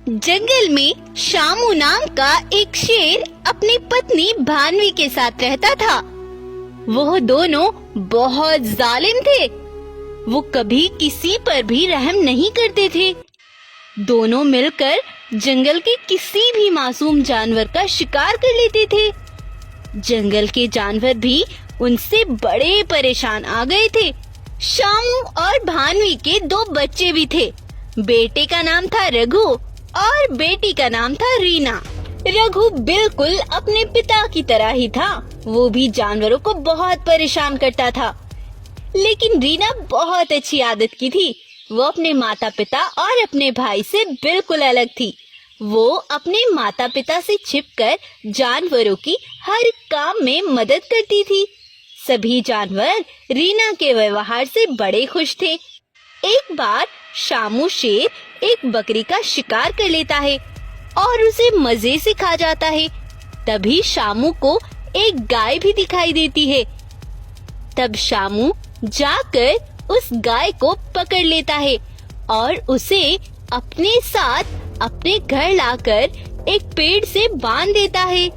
जंगल में शामू नाम का एक शेर अपनी पत्नी भानवी के साथ रहता था। वो दोनों बहुत जालिम थे। वो कभी किसी पर भी रहम नहीं करते थे। दोनों मिलकर जंगल के किसी भी मासूम जानवर का शिकार कर लेते थे। जंगल के जानवर भी उनसे बड़े परेशान आ गए थे। शामू और भानवी के 2 बच्चे भी थे। बेटे का नाम था रघु और बेटी का नाम था रीना। रघु बिल्कुल अपने पिता की तरह ही था। वो भी जानवरों को बहुत परेशान करता था। लेकिन रीना बहुत अच्छी आदत की थी। वो अपने माता पिता और अपने भाई से बिल्कुल अलग थी। वो अपने माता पिता से छिपकर जानवरों की हर काम में मदद करती थी। सभी जानवर रीना के व्यवहार से बड़े खुश थे। एक बार शामू शेर एक बकरी का शिकार कर लेता है और उसे मजे से खा जाता है। तभी शामू को एक गाय भी दिखाई देती है। तब शामू जाकर उस गाय को पकड़ लेता है और उसे अपने साथ अपने घर लाकर एक पेड़ से बांध देता है।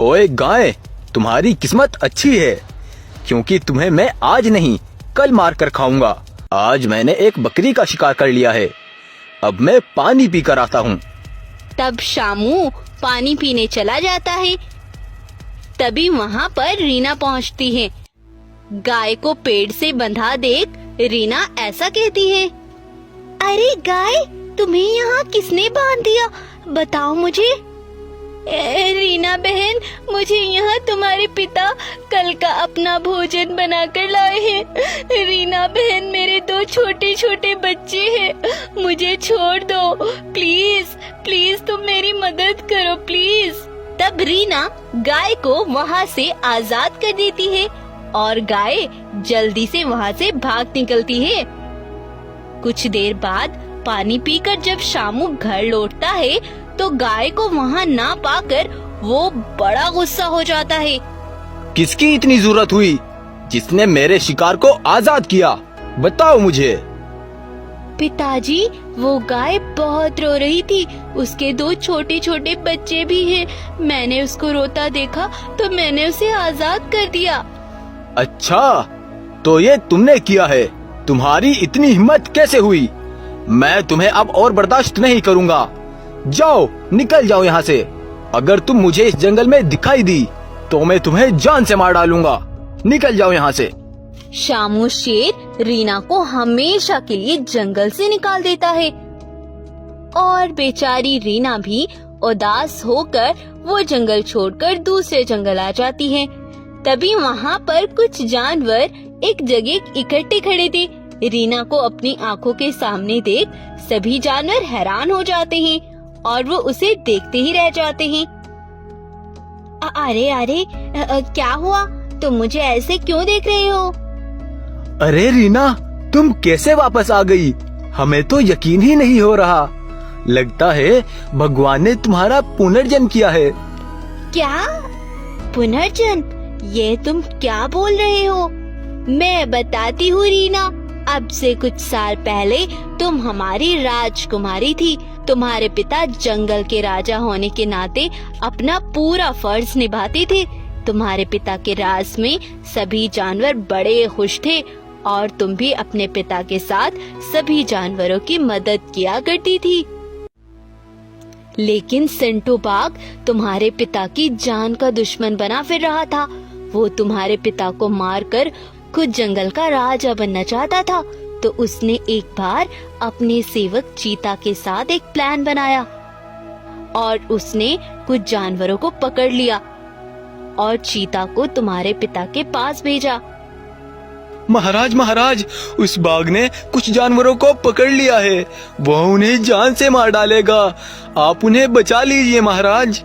ओए गाय, तुम्हारी किस्मत अच्छी है, क्योंकि तुम्हें मैं आज नहीं कल मार कर खाऊंगा। आज मैंने एक बकरी का शिकार कर लिया है। अब मैं पानी पी कर आता हूँ। तब शामू पानी पीने चला जाता है। तभी वहाँ पर रीना पहुँचती है। गाय को पेड़ से बंधा देख रीना ऐसा कहती है, अरे गाय, तुम्हें यहाँ किसने बांध दिया? बताओ मुझे। रीना बहन, मुझे यहाँ तुम्हारे पिता कल का अपना भोजन बनाकर लाए हैं। रीना बहन, मेरे 2 छोटे छोटे बच्चे हैं। मुझे छोड़ दो प्लीज, प्लीज तुम मेरी मदद करो प्लीज। तब रीना गाय को वहाँ से आजाद कर देती है और गाय जल्दी से वहाँ से भाग निकलती है। कुछ देर बाद पानी पीकर जब शामू घर लौटता है तो गाय को वहाँ ना पाकर वो बड़ा गुस्सा हो जाता है। किसकी इतनी जरूरत हुई जिसने मेरे शिकार को आजाद किया? बताओ मुझे। पिताजी, वो गाय बहुत रो रही थी। उसके 2 छोटे छोटे बच्चे भी हैं। मैंने उसको रोता देखा तो मैंने उसे आजाद कर दिया। अच्छा, तो ये तुमने किया है? तुम्हारी इतनी हिम्मत कैसे हुई? मैं तुम्हें अब और बर्दाश्त नहीं करूँगा। जाओ, निकल जाओ यहाँ से। अगर तुम मुझे इस जंगल में दिखाई दी तो मैं तुम्हें जान से मार डालूंगा। निकल जाओ यहाँ से। शामू शेर रीना को हमेशा के लिए जंगल से निकाल देता है और बेचारी रीना भी उदास होकर वो जंगल छोड़कर दूसरे जंगल आ जाती है। तभी वहाँ पर कुछ जानवर एक जगह इकट्ठे खड़े थे। रीना को अपनी आंखों के सामने देख सभी जानवर हैरान हो जाते हैं और वो उसे देखते ही रह जाते हैं। अरे अरे, क्या हुआ? तुम मुझे ऐसे क्यों देख रहे हो? अरे रीना, तुम कैसे वापस आ गई? हमें तो यकीन ही नहीं हो रहा। लगता है भगवान ने तुम्हारा पुनर्जन्म किया है। क्या पुनर्जन्म? ये तुम क्या बोल रहे हो? मैं बताती हूँ रीना। अब से कुछ साल पहले तुम हमारी राजकुमारी थी। तुम्हारे पिता जंगल के राजा होने के नाते अपना पूरा फर्ज निभाते थे। तुम्हारे पिता के राज में सभी जानवर बड़े खुश थे और तुम भी अपने पिता के साथ सभी जानवरों की मदद किया करती थी। लेकिन सेंटू बाघ तुम्हारे पिता की जान का दुश्मन बना फिर रहा था। वो तुम्हारे पिता को मारकर खुद जंगल का राजा बनना चाहता था। तो उसने एक बार अपने सेवक चीता के साथ एक प्लान बनाया और उसने कुछ जानवरों को पकड़ लिया और चीता को तुम्हारे पिता के पास भेजा। महाराज, महाराज, उस बाघ ने कुछ जानवरों को पकड़ लिया है। वो उन्हें जान से मार डालेगा। आप उन्हें बचा लीजिए महाराज।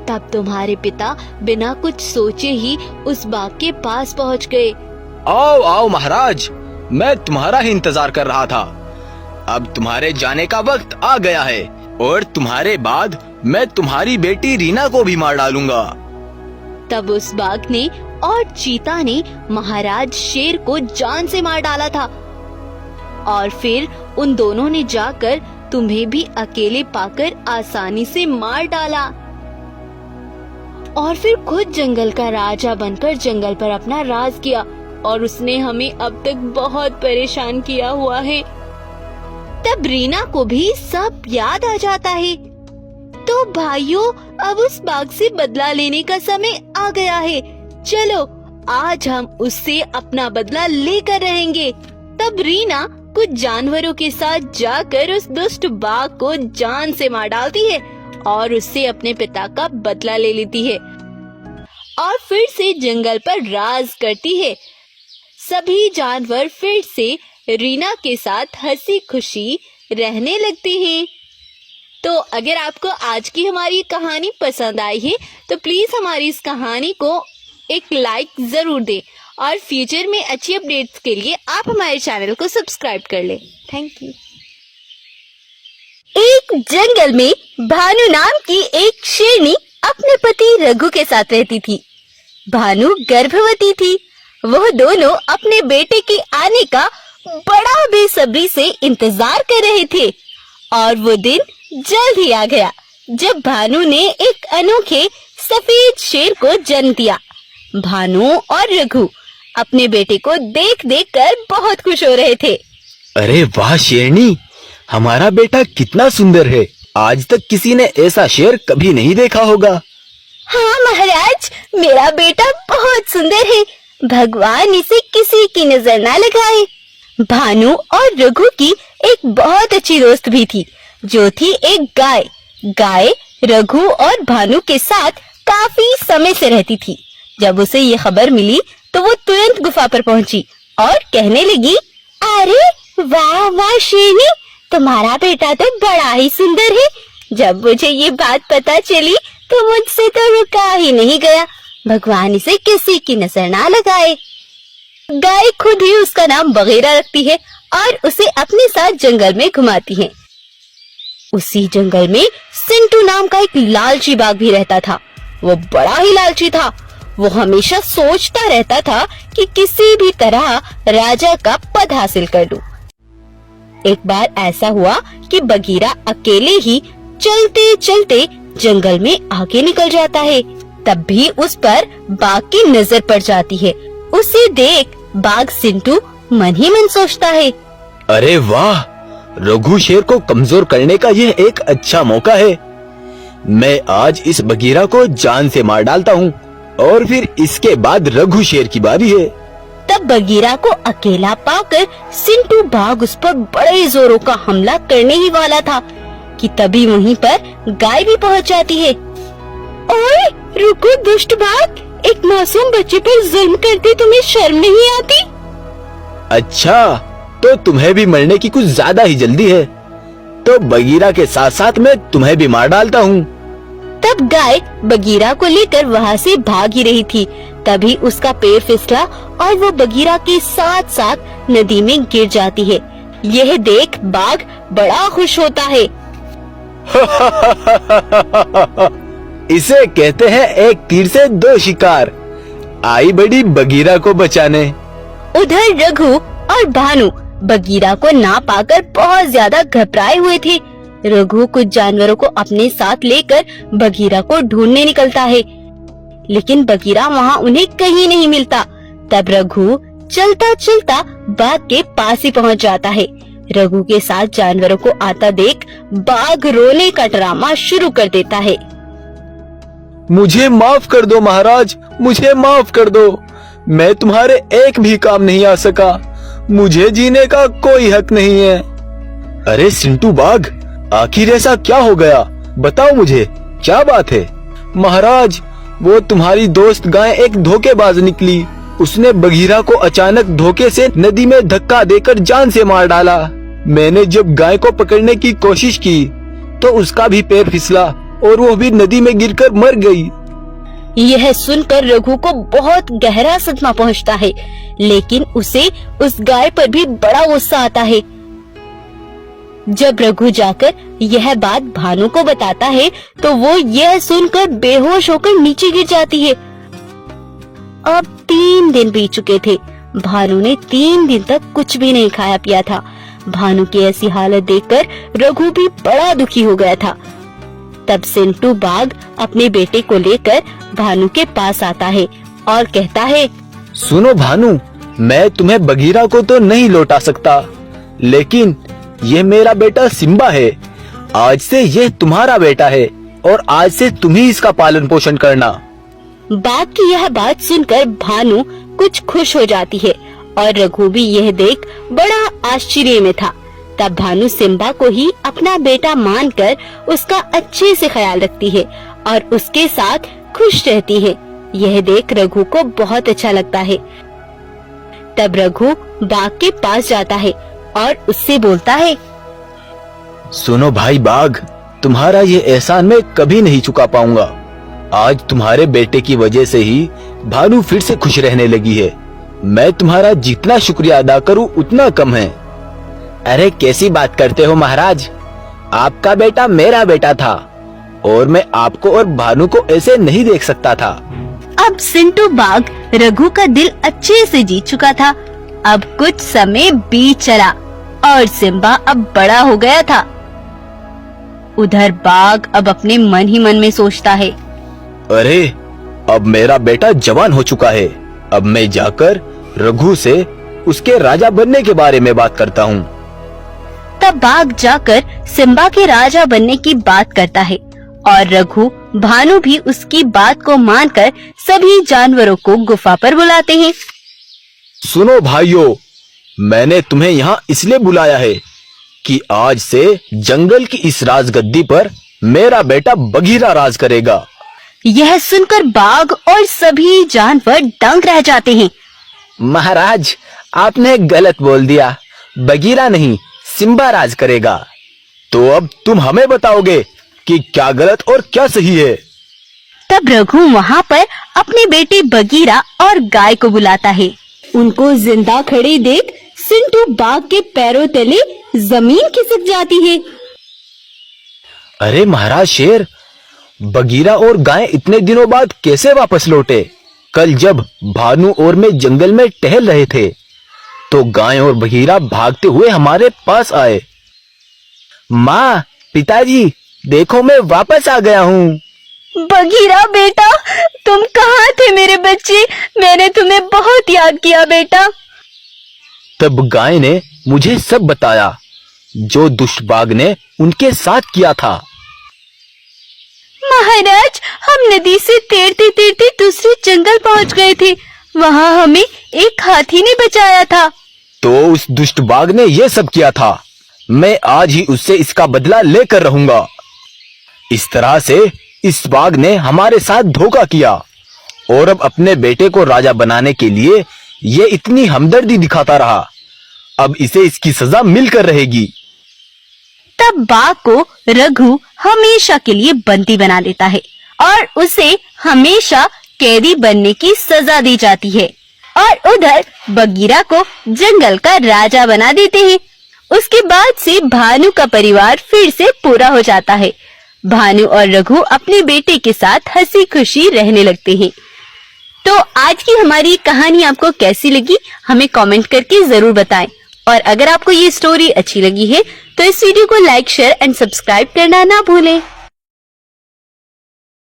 तब तुम्हारे पिता बिना कुछ सोचे ही उस बाघ के पास पहुंच गए। आओ आओ महाराज, मैं तुम्हारा ही इंतजार कर रहा था। अब तुम्हारे जाने का वक्त आ गया है और तुम्हारे बाद मैं तुम्हारी बेटी रीना को भी मार डालूंगा। तब उस बाघ ने और चीता ने महाराज शेर को जान से मार डाला था और फिर उन दोनों ने जाकर तुम्हें भी अकेले पाकर आसानी से मार डाला और फिर खुद जंगल का राजा बनकर जंगल पर अपना राज किया और उसने हमें अब तक बहुत परेशान किया हुआ है। तब रीना को भी सब याद आ जाता है। तो भाइयों, अब उस बाघ से बदला लेने का समय आ गया है। चलो आज हम उससे अपना बदला लेकर रहेंगे। तब रीना कुछ जानवरों के साथ जाकर उस दुष्ट बाघ को जान से मार डालती है और उससे अपने पिता का बदला ले लेती है और फिर से जंगल पर राज करती है। सभी जानवर फिर से रीना के साथ हंसी खुशी रहने लगते हैं। तो अगर आपको आज की हमारी कहानी पसंद आई है तो प्लीज हमारी इस कहानी को एक लाइक जरूर दें और फ्यूचर में अच्छी अपडेट्स के लिए आप हमारे चैनल को सब्सक्राइब कर लें। Thank you. एक जंगल में भानु नाम की एक शेरनी अपने पति रघु के साथ रहती थी। भानु गर्भवती थी। वह दोनों अपने बेटे के आने का बड़ा बेसब्री से इंतजार कर रहे थे और वो दिन जल्द ही आ गया जब भानु ने एक अनोखे सफेद शेर को जन्म दिया। भानु और रघु अपने बेटे को देख देख कर बहुत खुश हो रहे थे। अरे वाह शेरनी, हमारा बेटा कितना सुंदर है। आज तक किसी ने ऐसा शेर कभी नहीं देखा होगा। हाँ महाराज, मेरा बेटा बहुत सुंदर है। भगवान इसे किसी की नजर ना लगाए। भानु और रघु की एक बहुत अच्छी दोस्त भी थी जो थी एक गाय। गाय रघु और भानु के साथ काफी समय से रहती थी। जब उसे ये खबर मिली तो वो तुरंत गुफा पर पहुंची और कहने लगी, अरे वाह वाह शेरनी, तुम्हारा बेटा तो बड़ा ही सुंदर है। जब मुझे ये बात पता चली तो मुझसे तो रुका ही नहीं गया। भगवान इसे किसी की नजर ना लगाए। गाय खुद ही उसका नाम बगीरा रखती है और उसे अपने साथ जंगल में घुमाती है। उसी जंगल में सिंटू नाम का एक लालची बाघ भी रहता था। वो बड़ा ही लालची था। वो हमेशा सोचता रहता था कि किसी भी तरह राजा का पद हासिल कर लूं। एक बार ऐसा हुआ कि बगीरा अकेले ही चलते चलते जंगल में आगे निकल जाता है। तब भी उस पर बाघ की नजर पड़ जाती है। उसे देख बाघ सिंटू मन ही मन सोचता है, अरे वाह, रघु शेर को कमजोर करने का यह एक अच्छा मौका है। मैं आज इस बगीरा को जान से मार डालता हूँ और फिर इसके बाद रघु शेर की बारी है। तब बगीरा को अकेला पाकर सिंटू बाघ उस पर बड़े जोरों का हमला करने ही वाला था कि तभी वहीं पर गाय भी पहुंच जाती है। ओए रुको दुष्ट बाघ, एक मासूम बच्चे पर जुल्म करते तुम्हें शर्म नहीं आती? अच्छा, तो तुम्हें भी मरने की कुछ ज्यादा ही जल्दी है। तो बगीरा के साथ साथ मैं तुम्हें भी मार डालता हूँ। तब गाय बगीरा को लेकर वहाँ से भाग ही रही थी। तभी उसका पैर फिसला और वो बगीरा के साथ साथ नदी में गिर जाती है। यह देख बाघ बड़ा खुश होता है। इसे कहते हैं एक तीर से दो शिकार। आई बड़ी बगीरा को बचाने। उधर रघु और भानु बगीरा को ना पाकर बहुत ज्यादा घबराए हुए थे। रघु कुछ जानवरों को अपने साथ लेकर बगीरा को ढूंढने निकलता है, लेकिन बगीरा वहाँ उन्हें कहीं नहीं मिलता। तब रघु चलता चलता बाघ के पास ही पहुँच जाता है। रघु के साथ जानवरों को आता देख बाघ रोने का ड्रामा शुरू कर देता है। मुझे माफ कर दो महाराज, मुझे माफ कर दो। मैं तुम्हारे एक भी काम नहीं आ सका। मुझे जीने का कोई हक नहीं है। अरे सिंटू बाघ, आखिर ऐसा क्या हो गया? बताओ मुझे, क्या बात है? महाराज, वो तुम्हारी दोस्त गाय एक धोखेबाज निकली। उसने बगीरा को अचानक धोखे से नदी में धक्का देकर जान से मार डाला। मैंने जब गाय को पकड़ने की कोशिश की तो उसका भी पैर फिसला और वो भी नदी में गिरकर मर गई। यह सुनकर रघु को बहुत गहरा सदमा पहुंचता है, लेकिन उसे उस गाय पर भी बड़ा गुस्सा आता है। जब रघु जाकर यह बात भानु को बताता है तो वो यह सुनकर बेहोश होकर नीचे गिर जाती है। अब 3 दिन बीत चुके थे। भानु ने 3 दिन तक कुछ भी नहीं खाया पिया था। भानु की ऐसी हालत देखकर रघु भी बड़ा दुखी हो गया था। तब सिंटू बाघ अपने बेटे को लेकर भानु के पास आता है और कहता है, सुनो भानु, मैं तुम्हें बगीरा को तो नहीं लौटा सकता, लेकिन ये मेरा बेटा सिम्बा है। आज से ये तुम्हारा बेटा है और आज से तुम ही इसका पालन पोषण करना। बाघ की यह बात सुनकर भानु कुछ खुश हो जाती है और रघु भी यह देख बड़ा आश्चर्य में था। तब भानु सिम्बा को ही अपना बेटा मानकर उसका अच्छे से ख्याल रखती है और उसके साथ खुश रहती है। यह देख रघु को बहुत अच्छा लगता है। तब रघु बाघ के पास जाता है और उससे बोलता है, सुनो भाई बाघ, तुम्हारा ये एहसान मैं कभी नहीं चुका पाऊंगा। आज तुम्हारे बेटे की वजह से ही भानु फिर से खुश रहने लगी है। मैं तुम्हारा जितना शुक्रिया अदा करूं उतना कम है। अरे कैसी बात करते हो महाराज, आपका बेटा मेरा बेटा था और मैं आपको और भानु को ऐसे नहीं देख सकता था। अब सिंटू बाघ रघु का दिल अच्छे से जीत चुका था। अब कुछ समय बीत चला और सिम्बा अब बड़ा हो गया था। उधर बाघ अब अपने मन ही मन में सोचता है, अरे अब मेरा बेटा जवान हो चुका है। अब मैं जाकर रघु से उसके राजा बनने के बारे में बात करता हूँ। तब बाघ जाकर सिम्बा के राजा बनने की बात करता है और रघु भानु भी उसकी बात को मानकर सभी जानवरों को गुफा पर बुलाते हैं। सुनो भाइयों, मैंने तुम्हें यहाँ इसलिए बुलाया है कि आज से जंगल की इस राजगद्दी पर मेरा बेटा बगीरा राज करेगा। यह सुनकर बाघ और सभी जानवर दंग रह जाते हैं। महाराज, आपने गलत बोल दिया, बगीरा नहीं सिम्बा राज करेगा। तो अब तुम हमें बताओगे कि क्या गलत और क्या सही है। तब रघु वहाँ पर अपने बेटे बगीरा और गाय को बुलाता है। उनको जिंदा खड़े देख सिंटू बाघ के पैरों तले जमीन खिसक जाती है। अरे महाराज शेर, बगीरा और गाय इतने दिनों बाद कैसे वापस लौटे? कल जब भानु और मैं जंगल में टहल रहे थे तो गाय और बगीरा भागते हुए हमारे पास आए। माँ, पिताजी, देखो मैं वापस आ गया हूँ। बगीरा बेटा, तुम कहाँ थे मेरे बच्चे? मैंने तुम्हें बहुत याद किया बेटा। तब गाय ने मुझे सब बताया जो दुष्ट बाघ ने उनके साथ किया था। महाराज, हम नदी से तैरते तैरते दूसरे जंगल पहुँच गए थे। वहाँ हमें एक हाथी ने बचाया था। तो उस दुष्ट बाघ ने ये सब किया था। मैं आज ही उससे इसका बदला लेकर रहूंगा। इस तरह से इस बाघ ने हमारे साथ धोखा किया और अब अपने बेटे को राजा बनाने के लिए ये इतनी हमदर्दी दिखाता रहा। अब इसे इसकी सजा मिलकर रहेगी। तब बाघ को रघु हमेशा के लिए बंदी बना देता है और उसे हमेशा कैदी बनने की सजा दी जाती है और उधर बगीरा को जंगल का राजा बना देते हैं। उसके बाद से भानु का परिवार फिर से पूरा हो जाता है। भानु और रघु अपने बेटे के साथ हंसी खुशी रहने लगते हैं। तो आज की हमारी कहानी आपको कैसी लगी, हमें कमेंट करके जरूर बताएं। और अगर आपको ये स्टोरी अच्छी लगी है तो इस वीडियो को लाइक, शेयर एंड सब्सक्राइब करना ना भूलें।